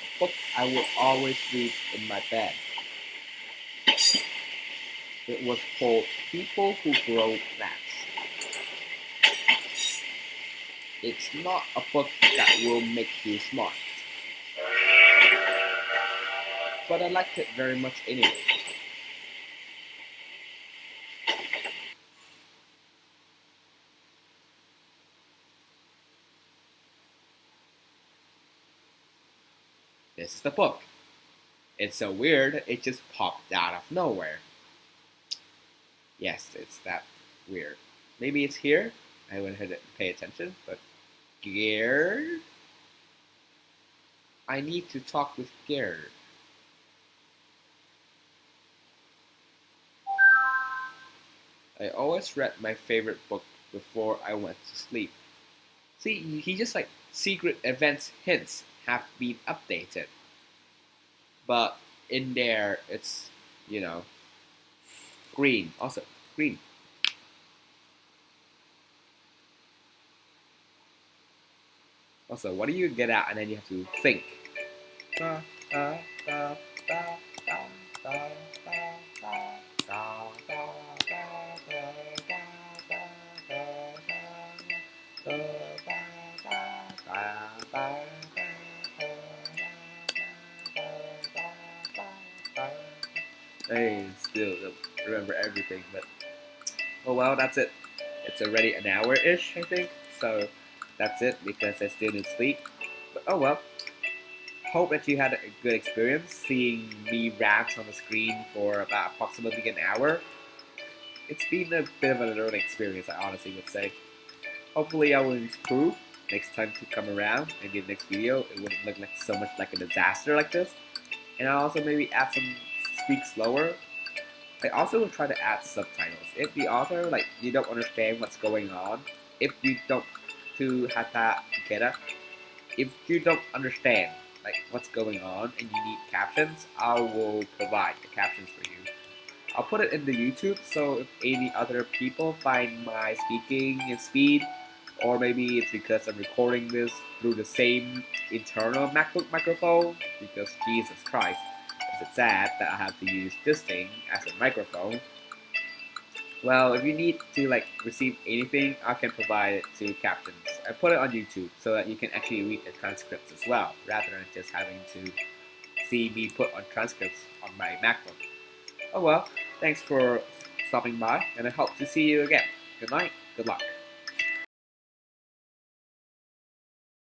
A book I will always read in my bed. It was called People Who Grow Plants. It's not a book that will make you smart, but I liked it very much anyway. This is the book. It's so weird, it just popped out of nowhere. Yes, it's that weird. Maybe it's here. I went ahead and pay attention, but Gerd? I need to talk with Gerd. I always read my favorite book before I went to sleep. See, he just like secret events hints have been updated. But in there, it's, you know, green. Also, green. Also, what do you get out and then you have to think? Da, da, da, da, da, da, da, da, da, da, I still don't remember everything, but oh well, that's it. It's already an hour-ish, I think. So that's it because I still need sleep. But oh well. Hope that you had a good experience seeing me rant on the screen for about approximately an hour. It's been a bit of a learning experience, I honestly would say. Hopefully I will improve next time to come around. Maybe the next video it wouldn't look like so much like a disaster like this. And I'll also maybe add some speak slower. I also will try to add subtitles. If the author like you don't understand what's going on, if you don't to hata kera, if you don't understand like what's going on and you need captions, I will provide the captions for you. I'll put it in the YouTube so if any other people find my speaking and speed, or maybe it's because I'm recording this through the same internal MacBook microphone, because Jesus Christ, is it sad that I have to use this thing as a microphone. Well, if you need to like receive anything, I can provide it to captions. I put it on YouTube so that you can actually read the transcripts as well, rather than just having to see me put on transcripts on my MacBook. Oh well, Thanks for stopping by, and I hope to see you again. Good night. Good luck.